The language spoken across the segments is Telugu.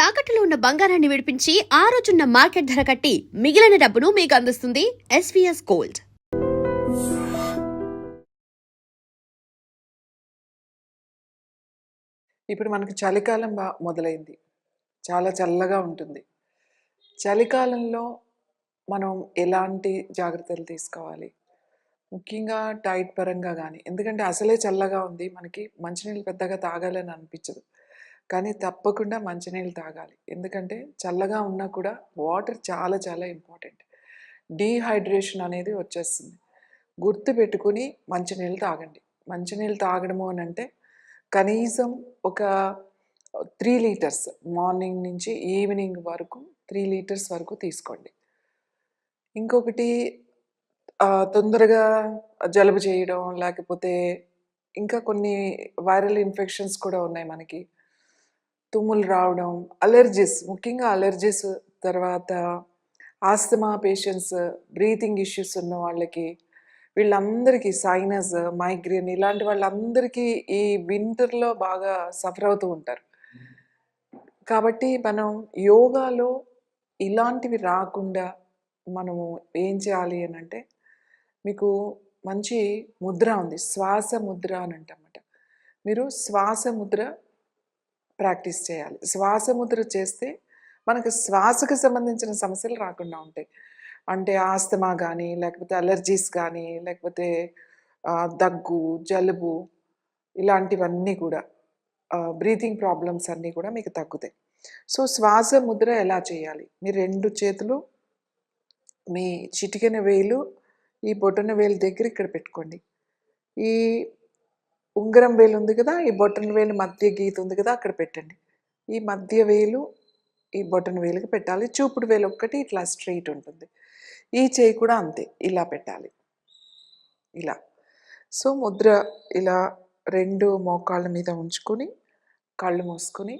తాకట్టులో ఉన్న బంగారాన్ని విడిపించి ఆ రోజున్న మార్కెట్ ధర కట్టి మిగిలిన డబ్బును మీకు అందిస్తుంది ఎస్వీఎస్ గోల్డ్. ఇప్పుడు మనకి చలికాలం మొదలైంది. చాలా చల్లగా ఉంటుంది. చలికాలంలో మనం ఎలాంటి జాగ్రత్తలు తీసుకోవాలి? ముఖ్యంగా డైట్ పరంగా గానీ, ఎందుకంటే అసలే చల్లగా ఉంది. మనకి మంచినీళ్ళు పెద్దగా తాగాలని అనిపించదు. కానీ తప్పకుండా మంచినీళ్ళు తాగాలి. ఎందుకంటే చల్లగా ఉన్నా కూడా వాటర్ చాలా చాలా ఇంపార్టెంట్. డీహైడ్రేషన్ అనేది వచ్చేస్తుంది. గుర్తుపెట్టుకుని మంచినీళ్ళు తాగండి. మంచినీళ్ళు తాగడము అనంటే కనీసం ఒక 3 లీటర్స్ మార్నింగ్ నుంచి ఈవినింగ్ వరకు 3 లీటర్స్ వరకు తీసుకోండి. ఇంకొకటి తొందరగా జలుబు చేయడం, లేకపోతే ఇంకా కొన్ని వైరల్ ఇన్ఫెక్షన్స్ కూడా ఉన్నాయి మనకి. తుమ్ములు రావడం, అలెర్జీస్, ముఖ్యంగా అలెర్జీస్, తర్వాత ఆస్తమా పేషెంట్స్, బ్రీతింగ్ ఇష్యూస్ ఉన్న వాళ్ళకి, వీళ్ళందరికీ సైనస్, మైగ్రేన్ ఇలాంటి వాళ్ళందరికీ ఈ వింటర్‌లో బాగా సఫర్ అవుతూ ఉంటారు. కాబట్టి మనం యోగాలో ఇలాంటివి రాకుండా మనము ఏం చేయాలి అనంటే, మీకు మంచి ముద్ర ఉంది. శ్వాస ముద్ర అని అంటామట. మీరు శ్వాస ముద్ర ప్రాక్టీస్ చేయాలి. శ్వాస ముద్ర చేస్తే మనకు శ్వాసకు సంబంధించిన సమస్యలు రాకుండా ఉంటాయి. అంటే ఆస్తమా గానీ, లేకపోతే అలెర్జీస్ గానీ, లేకపోతే దగ్గు, జలుబు ఇలాంటివన్నీ కూడా బ్రీతింగ్ ప్రాబ్లమ్స్ అన్నీ కూడా మీకు తగ్గుతాయి. సో, శ్వాస ముద్ర ఎలా చేయాలి? మీ 2 చేతులు మీ చిటికెన వేలు ఈ బొటన వేలు దగ్గర ఇక్కడ పెట్టుకోండి. ఈ ఉంగరం వేలు ఉంది కదా! ఈ బొటన వేలు మధ్య గీత ఉంది కదా! అక్కడ పెట్టండి. ఈ మధ్య వేలు ఈ బొటన వేలుకి పెట్టాలి. చూపుడు వేలు ఒక్కటి ఇట్లా స్ట్రెయిట్ ఉంటుంది. ఈ చేయి కూడా అంతే ఇలా పెట్టాలి. ఇలా. సో, ముద్ర ఇలా 2 మోకాళ్ళ మీద ఉంచుకొని, కళ్ళు మూసుకొని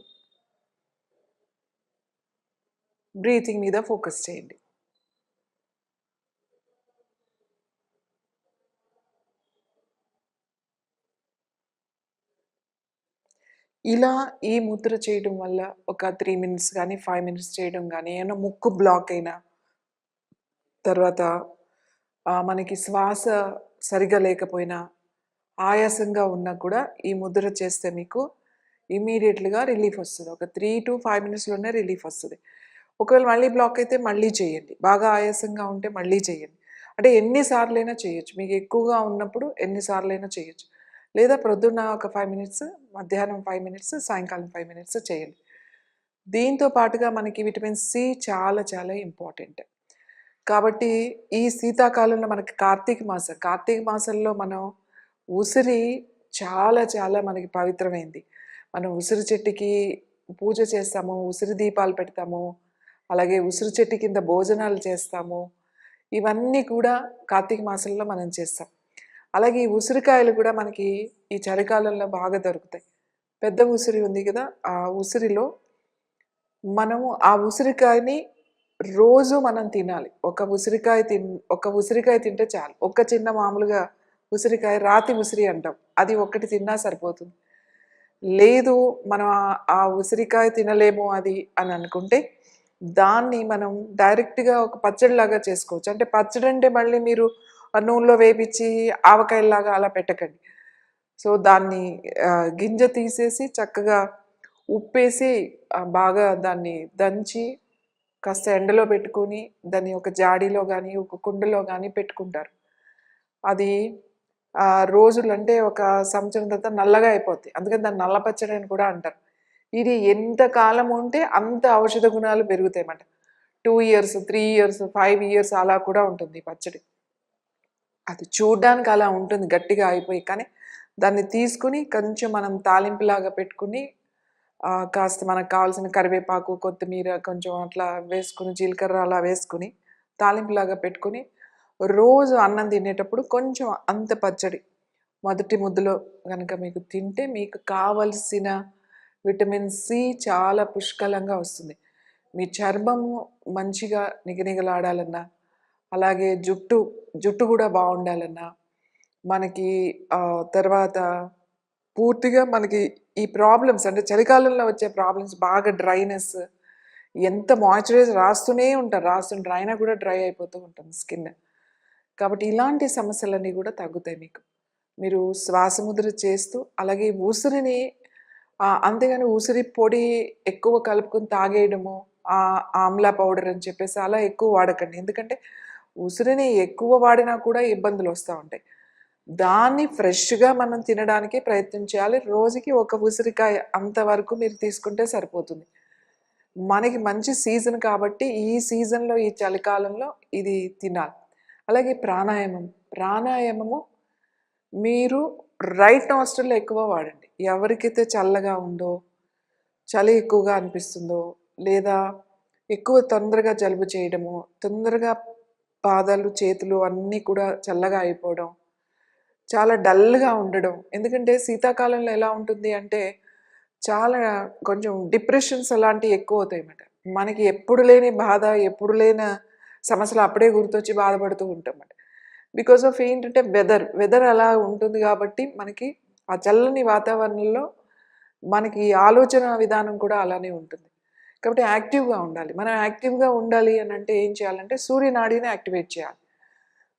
బ్రీతింగ్ మీద ఫోకస్ చేయండి. ఇలా ఈ ముద్ర చేయడం వల్ల ఒక 3 మినిట్స్ గానీ, 5 మినిట్స్ చేయడం గానీ, ఏమన్నా ముక్కు బ్లాక్ అయినా, తర్వాత మనకి శ్వాస సరిగ్గా లేకపోయినా, ఆయాసంగా ఉన్నా కూడా ఈ ముద్ర చేస్తే మీకు ఇమ్మీడియేట్‌గా రిలీఫ్ వస్తది. ఒక 3-5 మినిట్స్‌లోనే రిలీఫ్ వస్తది. ఒకవేళ మళ్ళీ బ్లాక్ అయితే మళ్ళీ చేయండి. బాగా ఆయాసంగా ఉంటే మళ్ళీ చేయండి. అంటే ఎన్ని సార్లైనా చేయొచ్చు. మీకు ఎక్కువగా ఉన్నప్పుడు ఎన్ని సార్లైనా చేయొచ్చు. లేదా ప్రొద్దున్న ఒక 5 మినిట్స్, మధ్యాహ్నం 5 మినిట్స్, సాయంకాలం 5 మినిట్స్ చేయండి. దీంతో పాటుగా మనకి విటమిన్ సి చాలా చాలా ఇంపార్టెంట్. కాబట్టి ఈ శీతాకాలంలో మనకి కార్తీక మాసం. కార్తీక మాసంలో మనం ఉసిరి చాలా చాలా మనకి పవిత్రమైంది. మనం ఉసిరి చెట్టుకి పూజ చేస్తాము. ఉసిరి దీపాలు పెడతాము. అలాగే ఉసిరి చెట్టు కింద భోజనాలు చేస్తాము. ఇవన్నీ కూడా కార్తీక మాసంలో మనం చేస్తాం. అలాగే ఈ ఉసిరికాయలు కూడా మనకి ఈ చలికాలంలో బాగా దొరుకుతాయి. పెద్ద ఉసిరి ఉంది కదా! ఆ ఉసిరిలో మనము ఆ ఉసిరికాయని రోజు మనం తినాలి. ఒక ఉసిరికాయ తింటే చాలు. ఒక చిన్న మామూలుగా ఉసిరికాయ రాతి ఉసిరి అంటాం. అది ఒక్కటి తిన్నా సరిపోతుంది. లేదు మనం ఆ ఉసిరికాయ తినలేము అది అని అనుకుంటే, దాన్ని మనం డైరెక్ట్‌గా ఒక పచ్చడిలాగా చేసుకోవచ్చు. అంటే పచ్చడంటే మళ్ళీ మీరు నూనెలో వేపించి ఆవకాయలాగా అలా పెట్టకండి. సో, దాన్ని గింజ తీసేసి చక్కగా ఉప్పేసి బాగా దాన్ని దంచి కాస్త ఎండలో పెట్టుకొని దాన్ని ఒక జాడీలో గానీ, ఒక కుండలో గానీ పెట్టుకుంటారు. అది రోజులంటే ఒక సంవత్సరం తర్వాత నల్లగా అయిపోద్ది. అందుకని దాన్ని నల్ల పచ్చడి అని కూడా అంటారు. ఇది ఎంత కాలం ఉంటే అంత ఔషధ గుణాలు పెరుగుతాయన్నమాట. 2 ఇయర్స్, 3 ఇయర్స్, 5 ఇయర్స్ అలా కూడా ఉంటుంది ఈ పచ్చడి. అది చూడ్డానికి అలా ఉంటుంది గట్టిగా అయిపోయి. కానీ దాన్ని తీసుకొని కొంచెం మనం తాలింపులాగా పెట్టుకొని కాస్త మనకు కావాల్సిన కరివేపాకు, కొత్తిమీర కొంచెం అట్లా వేసుకొని, జీలకర్ర అలా వేసుకొని, తాలింపులాగా పెట్టుకొని, రోజు అన్నం తినేటప్పుడు కొంచెం అంత పచ్చడి మొదటి ముద్దలో గనక మీకు తింటే, మీకు కావలసిన విటమిన్ సి చాలా పుష్కలంగా వస్తుంది. మీ చర్మము మంచిగా నిగనిగలాడాలన్నా, అలాగే జుట్టు కూడా బాగుండాలన్నా, మనకి తర్వాత పూర్తిగా మనకి ఈ ప్రాబ్లమ్స్ అంటే చలికాలంలో వచ్చే ప్రాబ్లమ్స్ బాగా డ్రైనెస్, ఎంత మాయిశ్చరైజర్ రాస్తూనే ఉంటారు. రాస్తుంటారు. అయినా కూడా డ్రై అయిపోతూ ఉంటుంది స్కిన్. కాబట్టి ఇలాంటి సమస్యలన్నీ కూడా తగ్గుతాయి మీకు. మీరు శ్వాసముద్ర చేస్తూ అలాగే ఉసిరిని అంతేగాని ఉసిరి పొడి ఎక్కువ కలుపుకొని తాగేయడము, ఆమ్లా పౌడర్ అని చెప్పేసి అలా ఎక్కువ వాడకండి. ఎందుకంటే ఉసిరిని ఎక్కువ వాడినా కూడా ఇబ్బందులు వస్తూ ఉంటాయి. దాన్ని ఫ్రెష్‌గా మనం తినడానికి ప్రయత్నం చేయాలి. రోజుకి ఒక ఉసిరికాయ అంతవరకు మీరు తీసుకుంటే సరిపోతుంది. మనకి మంచి సీజన్ కాబట్టి ఈ సీజన్‌లో ఈ చలికాలంలో ఇది తినాలి. అలాగే ప్రాణాయామం. ప్రాణాయామము మీరు రైట్ నాస్ట్రిల్ ఎక్కువ వాడండి. ఎవరికైతే చల్లగా ఉందో, చలి ఎక్కువగా అనిపిస్తుందో, లేదా ఎక్కువ తొందరగా జలుబు చేయడము, తొందరగా పాదాలు, చేతులు అన్నీ కూడా చల్లగా అయిపోవడం, చాలా డల్‌గా ఉండడం. ఎందుకంటే శీతాకాలంలో ఎలా ఉంటుంది అంటే, చాలా కొంచెం డిప్రెషన్స్ అలాంటివి ఎక్కువవుతాయన్నమాట. మనకి ఎప్పుడు లేని బాధ, ఎప్పుడు లేని సమస్యలు అప్పుడే గుర్తొచ్చి బాధపడుతూ ఉంటామన్నమాట. బికాస్ ఆఫ్ ఏంటంటే వెదర్ అలా ఉంటుంది కాబట్టి మనకి ఆ చల్లని వాతావరణంలో మనకి ఆలోచన విధానం కూడా అలానే ఉంటుంది. కాబట్టి యాక్టివ్‌గా ఉండాలి. మనం యాక్టివ్‌గా ఉండాలి అనంటే ఏం చేయాలంటే సూర్యనాడిని యాక్టివేట్ చేయాలి.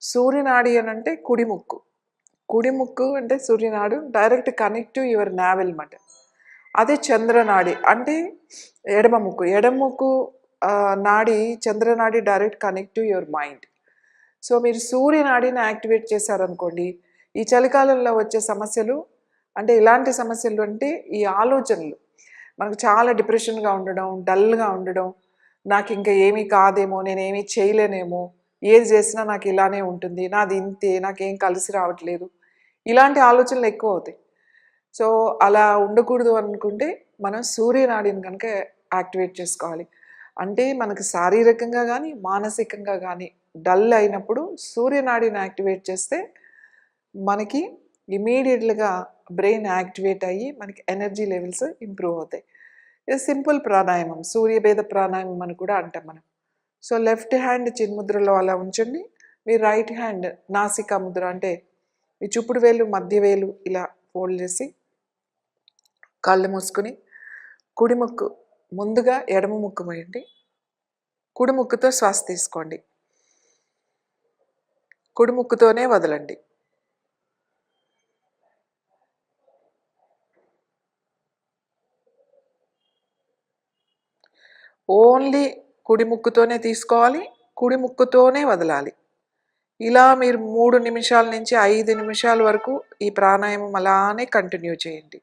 సూర్యనాడి అనంటే కుడి ముక్కు. కుడి ముక్కు అంటే సూర్యనాడు direct connect to your navel మాట. అదే చంద్రనాడి అంటే ఎడమ ముక్కు. ఎడమ ముక్కు నాడి చంద్రనాడి direct connect to your mind. So మీరు సూర్యనాడిని యాక్టివేట్ చేశారనుకోండి, ఈ చలికాలంలో వచ్చే సమస్యలు అంటే ఎలాంటి సమస్యలు అంటే ఈ ఆలోచనలు. మనకు చాలా డిప్రెషన్‌గా ఉండడం, డల్‌గా ఉండడం, నాకింక ఏమీ కాదేమో, నేనేమీ చేయలేనేమో, ఏది చేసినా నాకు ఇలానే ఉంటుంది, నాది ఇంతే, నాకేం కలిసి రావట్లేదు. ఇలాంటి ఆలోచనలు ఎక్కువవుతాయి. సో అలా ఉండకూడదు అనుకుంటే మనం సూర్యనాడిని కనుక యాక్టివేట్ చేసుకోవాలి. అంటే మనకు శారీరకంగా కానీ మానసికంగా కానీ డల్ అయినప్పుడు సూర్యనాడిని యాక్టివేట్ చేస్తే మనకి ఇమీడియట్‌గా బ్రెయిన్ యాక్టివేట్ అయ్యి మనకి ఎనర్జీ లెవెల్స్ ఇంప్రూవ్ అవుతాయి. ఇది సింపుల్ ప్రాణాయామం, సూర్యభేద ప్రాణాయామం అని కూడా అంటాం మనం. సో లెఫ్ట్ హ్యాండ్ చిన్ముద్రలో అలా ఉంచండి. మీ రైట్ హ్యాండ్ నాసికా ముద్ర అంటే మీ చూపుడు వేలు, మధ్య వేలు ఇలా ఫోల్డ్ చేసి కళ్ళు మూసుకొని కుడి ముక్కు ముందుగా ఎడమ ముక్కు మూయండి. కుడి ముక్కుతో శ్వాస తీసుకోండి. కుడి ముక్కుతోనే వదలండి. ఓన్లీ కుడి ముక్కుతోనే తీసుకోవాలి. కుడి ముక్కుతోనే వదలాలి. ఇలా మీరు 3 నిమిషాల నుంచి 5 నిమిషాల వరకు ఈ ప్రాణాయామం అలానే కంటిన్యూ చేయండి.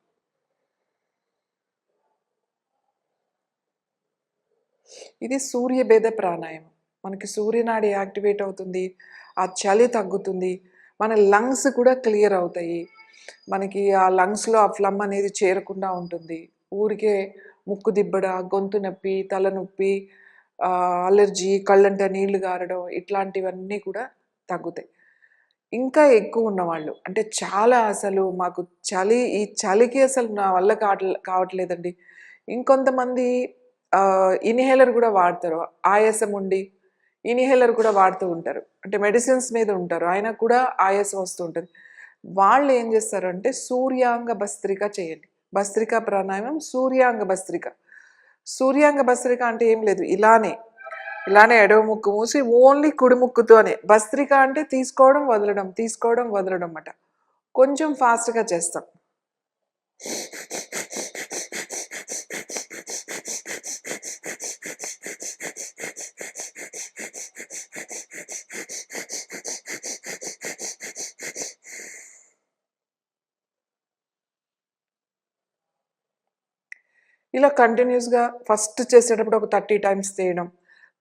ఇది సూర్యభేద ప్రాణాయామం. మనకి సూర్యనాడి యాక్టివేట్ అవుతుంది. ఆ చలి తగ్గుతుంది. మన లంగ్స్ కూడా క్లియర్ అవుతాయి. మనకి ఆ లంగ్స్‌లో ఆ ఫ్లమ్ అనేది చేరకుండా ఉంటుంది. ఊరికే ముక్కు దిబ్బడ, గొంతు నొప్పి, తలనొప్పి, అలర్జీ, కళ్ళంట నీళ్లు గారడం ఇట్లాంటివన్నీ కూడా తగ్గుతాయి. ఇంకా ఎక్కువ ఉన్నవాళ్ళు అంటే చాలా అసలు మాకు ఈ చలికి అసలు నా వల్ల కావట్లేదండి. ఇంకొంతమంది ఇన్‌హేలర్ కూడా వాడతారు. ఆయాసం ఉండి ఇన్‌హేలర్ కూడా వాడుతూ ఉంటారు. అంటే మెడిసిన్స్ మీద ఉంటారు. అయినా కూడా ఆయాసం వస్తూ ఉంటుంది. వాళ్ళు ఏం చేస్తారంటే సూర్యాంగ భస్త్రిక చేయండి. భస్త్రికా ప్రాణాయామం సూర్యాంగ భస్త్రిక. సూర్యాంగ భస్త్రిక అంటే ఏం లేదు. ఇలానే ఎడమ ముక్కు మూసి ఓన్లీ కుడి ముక్కుతోనే. భస్త్రిక అంటే తీసుకోవడం, వదలడం, తీసుకోవడం, వదలడం అన్నమాట. కొంచెం ఫాస్ట్‌గా చేస్తాం. ఇలా కంటిన్యూస్‌గా ఫస్ట్ చేసేటప్పుడు ఒక 30 టైమ్స్ చేయడం.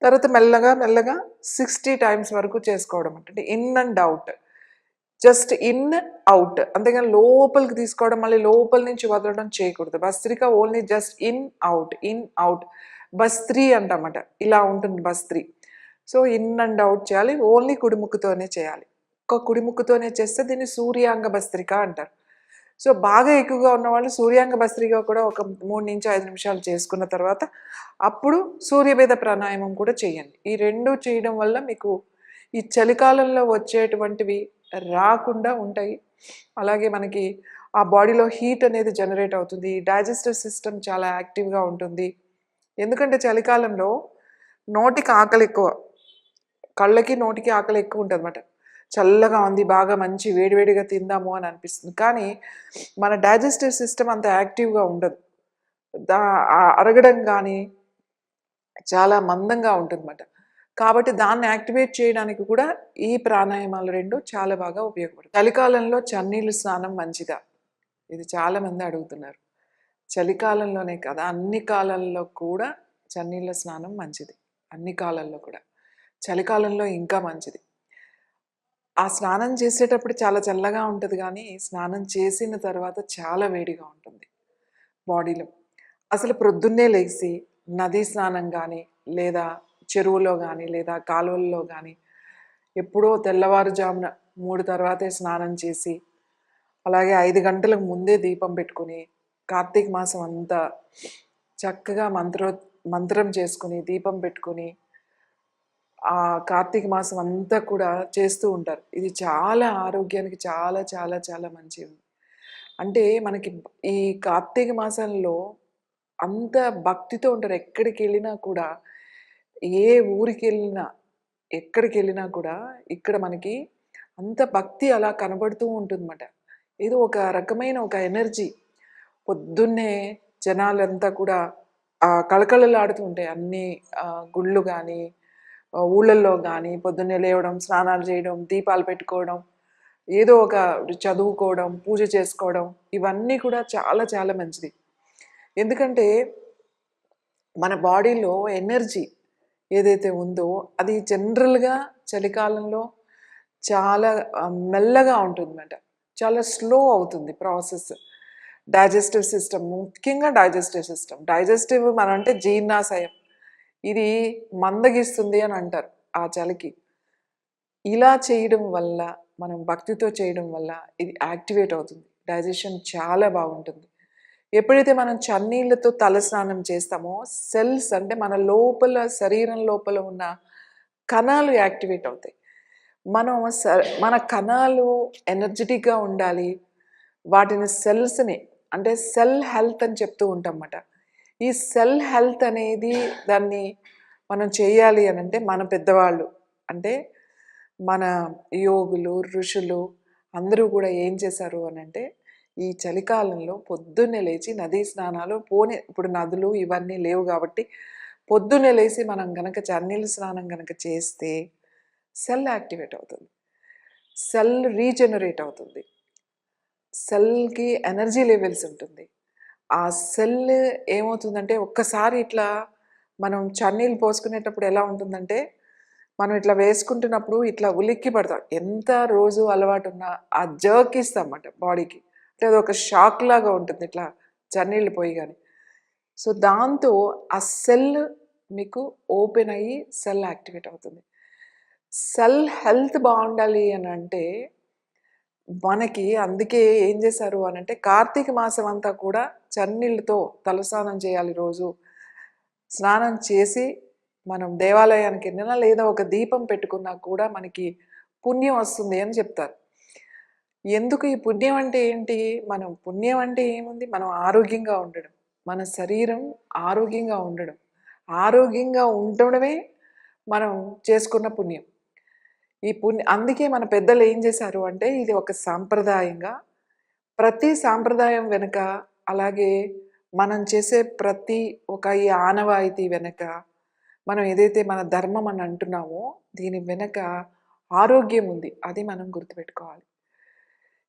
తర్వాత మెల్లగా, మెల్లగా 60 టైమ్స్ వరకు చేసుకోవడం. అంటే in and out. Just in, out. అంతేగాని లోపలికి తీసుకోవడం, మళ్ళీ లోపల నుంచి వదలడం చేయకూడదు. Bhastrika only just in, out, in, out. Bhastri అంటామట. ఇలా ఉంటుంది భస్త్రి. సో, ఇన్ అండ్ ఔట్ చేయాలి. ఓన్లీ కుడి ముక్కుతోనే చేయాలి. ఒక్క కుడి ముక్కుతోనే చేస్తే దీన్ని సూర్యాంగ భస్త్రిక అంటారు. సో, బాగా ఎక్కువగా ఉన్నవాళ్ళు సూర్యాంగ భస్త్రిక కూడా ఒక 3-5 నిమిషాలు చేసుకున్న తర్వాత అప్పుడు సూర్యభేద ప్రాణాయామం కూడా చేయండి. ఈ 2 చేయడం వల్ల మీకు ఈ చలికాలంలో వచ్చేటువంటివి రాకుండా ఉంటాయి. అలాగే మనకి ఆ బాడీలో హీట్ అనేది జనరేట్ అవుతుంది. డైజెస్టివ్ సిస్టమ్ చాలా యాక్టివ్‌గా ఉంటుంది. ఎందుకంటే చలికాలంలో నోటికి ఆకలి ఎక్కువ. కళ్ళకి, నోటికి ఆకలి ఎక్కువ ఉంటదన్నమాట. చల్లగా ఉంది, బాగా మంచి వేడివేడిగా తిందాము అని అనిపిస్తుంది. కానీ మన డైజెస్టివ్ సిస్టమ్ అంత యాక్టివ్‌గా ఉండదు. దా అరగడం గానీ చాలా మందంగా ఉంటుందన్నమాట. కాబట్టి దాన్ని యాక్టివేట్ చేయడానికి కూడా ఈ ప్రాణాయామాలు 2 చాలా బాగా ఉపయోగపడతాయి. చలికాలంలో చన్నీళ్ళు స్నానం మంచిదా? ఇది చాలామంది అడుగుతున్నారు. చలికాలంలోనే కాదు, అన్ని కాలాల్లో కూడా చన్నీళ్ళ స్నానం మంచిది. అన్ని కాలాల్లో కూడా. చలికాలంలో ఇంకా మంచిది. ఆ స్నానం చేసేటప్పుడు చాలా చల్లగా ఉంటది గానీ, స్నానం చేసిన తర్వాత చాలా వేడిగా ఉంటుంది బాడీలో. అసలు ప్రొద్దున్నే లెగిసి నదీ స్నానం గానీ, లేదా చెరువులో గానీ, లేదా కాలువల్లో గానీ, ఎప్పుడో తెల్లవారుజామున 3 తర్వాతే స్నానం చేసి, అలాగే 5 గంటలకు ముందే దీపం పెట్టుకొని, కార్తీక మాసం అంతా చక్కగా మంత్రం చేసుకొని, దీపం పెట్టుకొని, ఆ కార్తీక మాసం అంతా కూడా చేస్తూ ఉంటారు. ఇది చాలా ఆరోగ్యానికి చాలా చాలా చాలా మంచిది. అంటే మనకి ఈ కార్తీక మాసంలో అంత భక్తితో ఉంటారు. ఎక్కడికెళ్ళినా కూడా, ఏ ఊరికెళ్ళినా, ఎక్కడికెళ్ళినా కూడా ఇక్కడ మనకి అంత భక్తి అలా కనబడుతూ ఉంటుందన్నమాట. ఏదో ఒక రకమైన ఒక ఎనర్జీ. పొద్దున్నే జనాలంతా కూడా కళకళలాడుతూ ఉంటాయి. అన్ని గుళ్ళు గానీ, ఊళ్ళల్లో గానీ పొద్దున్నే లేవడం, స్నానాలు చేయడం, దీపాలు పెట్టుకోవడం, ఏదో ఒక చదువుకోవడం, పూజ చేసుకోవడం, ఇవన్నీ కూడా చాలా చాలా మంచిది. ఎందుకంటే మన బాడీలో ఎనర్జీ ఏదైతే ఉందో అది జనరల్‌గా చలికాలంలో చాలా మెల్లగా ఉంటుందన్నమాట. చాలా స్లో అవుతుంది ప్రాసెస్. డైజెస్టివ్ సిస్టమ్, ముఖ్యంగా డైజెస్టివ్ సిస్టమ్. డైజెస్టివ్ మనంటే జీర్ణాశయం. ఇది మందగిస్తుంది అని అంటారు ఆ చలికి. ఇలా చేయడం వల్ల, మనం భక్తితో చేయడం వల్ల ఇది యాక్టివేట్ అవుతుంది. డైజెషన్ చాలా బాగుంటుంది. ఎప్పుడైతే మనం చన్నీళ్ళతో తలస్నానం చేస్తామో సెల్స్ అంటే మన లోపల శరీరం లోపల ఉన్న కణాలు యాక్టివేట్ అవుతాయి. మనం మన కణాలు ఎనర్జెటిక్‌గా ఉండాలి. వాటిని సెల్స్‌ని అంటే సెల్ హెల్త్ అని చెప్తూ ఉంటామన్నమాట. ఈ సెల్ హెల్త్ అనేది దాన్ని మనం చేయాలి అనంటే మన పెద్దవాళ్ళు అంటే మన యోగులు, ఋషులు అందరూ కూడా ఏం చేశారు అనంటే ఈ చలికాలంలో పొద్దున్నే లేచి నదీ స్నానాలు ఇప్పుడు నదులు ఇవన్నీ లేవు కాబట్టి పొద్దున్నే లేచి మనం గనక చన్నీళ్ళ స్నానం గనక చేస్తే సెల్ యాక్టివేట్ అవుతుంది. సెల్ రీజనరేట్ అవుతుంది. సెల్‌కి ఎనర్జీ లెవెల్స్ ఉంటుంది. ఆ సెల్ ఏమవుతుందంటే ఒక్కసారి ఇట్లా మనం చన్నీళ్ళు పోసుకునేటప్పుడు ఎలా ఉంటుందంటే, మనం ఇట్లా వేసుకుంటున్నప్పుడు ఇట్లా ఉలిక్కి పడతాం. ఎంత రోజు అలవాటున్నా ఆ జర్క్ ఇస్తామన్నమాట బాడీకి. అంటే అదొక షాక్ లాగా ఉంటుంది ఇట్లా చన్నీళ్ళు పోయగానే. సో, దాంతో ఆ సెల్ మీకు ఓపెన్ అయ్యి సెల్ యాక్టివేట్ అవుతుంది. సెల్ హెల్త్ బావుండాలి అనంటే మనకి అందుకే ఏం చేశారు అనంటే కార్తీక మాసం అంతా కూడా చన్నీళ్ళతో తలస్నానం చేయాలి రోజు. స్నానం చేసి మనం దేవాలయానికి వెళ్ళినా లేదా ఒక దీపం పెట్టుకున్నా కూడా మనకి పుణ్యం వస్తుంది అని చెప్తారు. ఎందుకు ఈ పుణ్యం అంటే ఏంటి? మనం పుణ్యం అంటే ఏముంది? మనం ఆరోగ్యంగా ఉండడం. మన శరీరం ఆరోగ్యంగా ఉండడం. ఆరోగ్యంగా ఉండడమే మనం చేసుకున్న పుణ్యం. అందుకే మన పెద్దలు ఏం చేశారు అంటే ఇది ఒక సాంప్రదాయంగా ప్రతి సాంప్రదాయం వెనుక అలాగే మనం చేసే ప్రతి ఒక ఈ ఆనవాయితీ వెనక మనం ఏదైతే మన ధర్మం అని అంటున్నామో దీని వెనక ఆరోగ్యం ఉంది. అది మనం గుర్తుపెట్టుకోవాలి.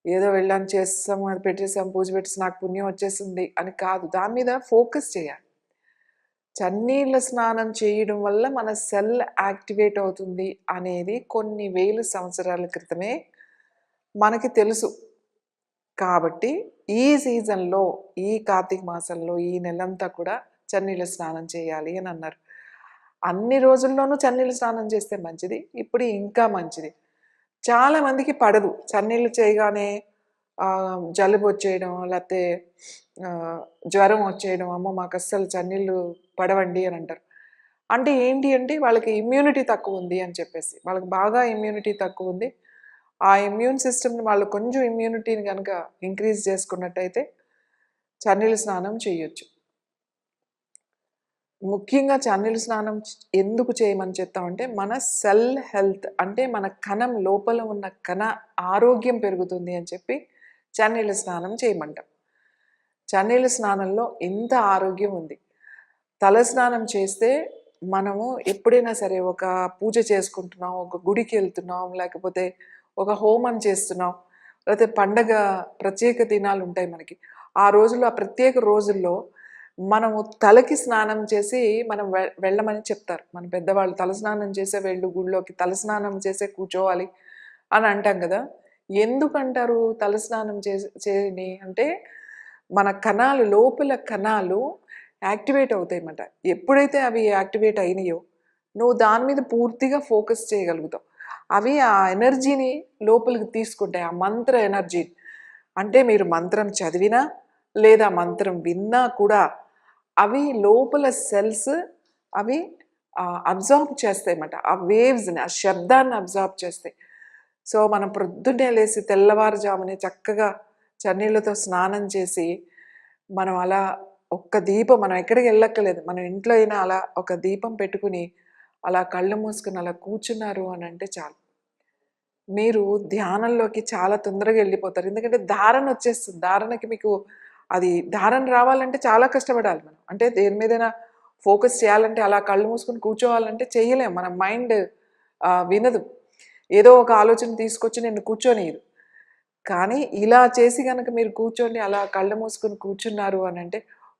ఏదో వెళ్ళాం, చేస్తాము, అది పెట్టేసాం, పూజ పెట్టేసి నాకు పుణ్యం వచ్చేసింది అని కాదు. దాని మీద ఫోకస్ చేయాలి. చన్నీళ్ళ స్నానం చేయడం వల్ల మన సెల్ యాక్టివేట్ అవుతుంది అనేది కొన్ని వేల సంవత్సరాల క్రితమే మనకి తెలుసు. కాబట్టి ఈ సీజన్‌లో, ఈ కార్తీక మాసంలో, ఈ నెలంతా కూడా చన్నీళ్ళ స్నానం చేయాలి అని అన్నారు. అన్ని రోజుల్లోనూ చన్నీళ్ళ స్నానం చేస్తే మంచిది. ఇప్పుడు ఇంకా మంచిది. చాలామందికి పడదు. చన్నీళ్ళు చేయగానే జలుబు వచ్చేయడం, లేకపోతే జ్వరం వచ్చేయడం, అమ్మో! మాకు అస్సలు చన్నీళ్ళు పడవండి అని అంటారు. అంటే ఏంటి అంటే వాళ్ళకి ఇమ్యూనిటీ తక్కువ ఉంది అని చెప్పేసి. వాళ్ళకి బాగా ఇమ్యూనిటీ తక్కువ ఉంది. ఆ ఇమ్యూన్ సిస్టమ్ని వాళ్ళు కొంచెం ఇమ్యూనిటీని కనుక ఇంక్రీజ్ చేసుకున్నట్టయితే చన్నీళ్ళ స్నానం చేయొచ్చు. ముఖ్యంగా చన్నీళ్ళ స్నానం ఎందుకు చేయమని చెప్తామంటే మన సెల్ హెల్త్ అంటే మన కణం లోపల ఉన్న కణ ఆరోగ్యం పెరుగుతుంది అని చెప్పి చన్నీళ్ళ స్నానం చేయమంటాం. చన్నీళ్ళ స్నానంలో ఎంత ఆరోగ్యం ఉంది. తల స్నానం చేస్తే మనము ఎప్పుడైనా సరే ఒక పూజ చేసుకుంటున్నాం, ఒక గుడికి వెళ్తున్నాం, లేకపోతే ఒక హోమం చేస్తున్నాం, లేకపోతే పండగ ప్రత్యేక దినాలు ఉంటాయి మనకి. ఆ రోజుల్లో ఆ ప్రత్యేక రోజుల్లో మనము తలకి స్నానం చేసి మనం వెళ్ళమని చెప్తారు మన పెద్దవాళ్ళు. తల స్నానం చేసే వెళ్ళు గుళ్ళోకి, తల స్నానం చేసే కూర్చోవాలి అని అంటాం కదా. ఎందుకంటారు తల స్నానం చేయని అంటే మన కణాలు లోపల కణాలు యాక్టివేట్ అవుతాయి అన్నమాట. ఎప్పుడైతే అవి యాక్టివేట్ అయినాయో నువ్వు దాని మీద పూర్తిగా ఫోకస్ చేయగలుగుతావు. అవి ఆ ఎనర్జీని లోపలికి తీసుకుంటాయి, ఆ మంత్ర ఎనర్జీని. అంటే మీరు మంత్రం చదివినా లేదా మంత్రం విన్నా కూడా అవి లోపల సెల్స్ అవి అబ్జార్బ్ చేస్తాయి అన్నమాట. ఆ వేవ్స్ని, ఆ శబ్దాన్ని అబ్జార్బ్ చేస్తాయి. సో మనం ప్రొద్దున్నే లేసి తెల్లవారుజామునే చక్కగా చన్నీళ్ళతో స్నానం చేసి మనం అలా ఒక్క దీపం, మనం ఎక్కడికి వెళ్ళక్కర్లేదు, మనం ఇంట్లో అయినా అలా ఒక దీపం పెట్టుకుని అలా కళ్ళు మూసుకుని అలా కూర్చున్నారు అని అంటే చాలు, మీరు ధ్యానంలోకి చాలా తొందరగా వెళ్ళిపోతారు. ఎందుకంటే ధారణ వచ్చేస్తుంది. ధారణకి మీకు అది ధారణ రావాలంటే చాలా కష్టపడాలి మనం. అంటే దేని మీదైనా ఫోకస్ చేయాలంటే అలా కళ్ళు మూసుకొని కూర్చోవాలంటే చేయలేము. మన మైండ్ వినదు, ఏదో ఒక ఆలోచన తీసుకొచ్చి నేను కూర్చోనియదు. కానీ ఇలా చేసి కనుక మీరు కూర్చొని అలా కళ్ళు మూసుకొని కూర్చున్నారు అని అంటే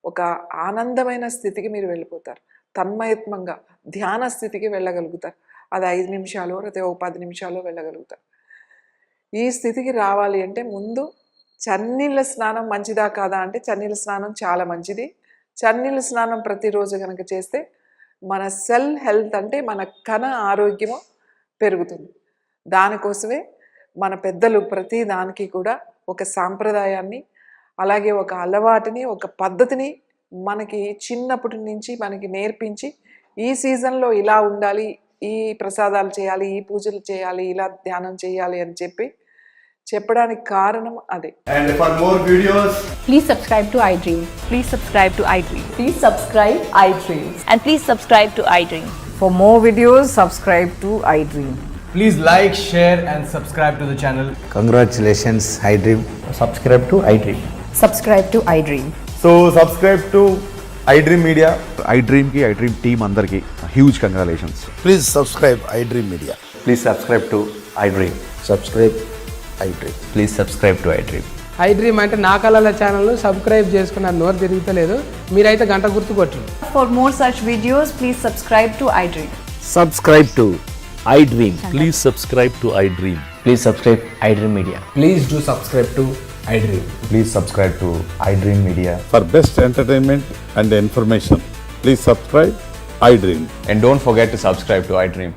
ఒక ఆనందమైన స్థితికి మీరు వెళ్ళిపోతారు. తన్మయత్వంగా ధ్యాన స్థితికి వెళ్ళగలుగుతారు. అది 5 నిమిషాలు లేకపోతే ఒక 10 నిమిషాలు వెళ్ళగలుగుతారు. ఈ స్థితికి రావాలి అంటే ముందు చన్నీళ్ళ స్నానం మంచిదా కాదా అంటే చన్నీళ్ళ స్నానం చాలా మంచిది. చన్నీళ్ళ స్నానం ప్రతిరోజు కనుక చేస్తే మన సెల్ హెల్త్ అంటే మన కణ ఆరోగ్యము పెరుగుతుంది. దానికోసమే మన పెద్దలు ప్రతి దానికి కూడా ఒక సాంప్రదాయాన్ని, అలాగే ఒక అలవాటుని, ఒక పద్ధతిని మనకి చిన్నప్పటి నుంచి మనకి నేర్పించి ఈ సీజన్లో ఇలా ఉండాలి, ఈ ప్రసాదాలు చేయాలి, ఈ పూజలు చేయాలి, ఇలా ధ్యానం చేయాలి అని చెప్పడానికి కారణం అదే. And for more videos, Please subscribe to iDream. Please subscribe to iDream. Please subscribe iDream. And please subscribe to iDream. For more videos, subscribe to iDream. please like, share and subscribe to the channel. Congratulations, iDream. Subscribe to iDream. Subscribe to iDream. So subscribe to iDream Media. iDream team andarki huge congratulations. Please subscribe iDream Media. Please subscribe to iDream. Subscribe iDream. Please subscribe to iDream. iDream అంటే నా కళల ఛానల్ను సబ్స్క్రైబ్ చేసుకున్న నోరు తిరుగుతలేదు, మీరైతే గంట గుర్తు కొట్టండి. For more such videos, please subscribe to iDream. Subscribe to iDream. Please subscribe to iDream. Please subscribe iDream Media. Please do subscribe to iDream. Please subscribe to iDream Media. For best entertainment and information, please subscribe iDream. And don't forget to subscribe to iDream.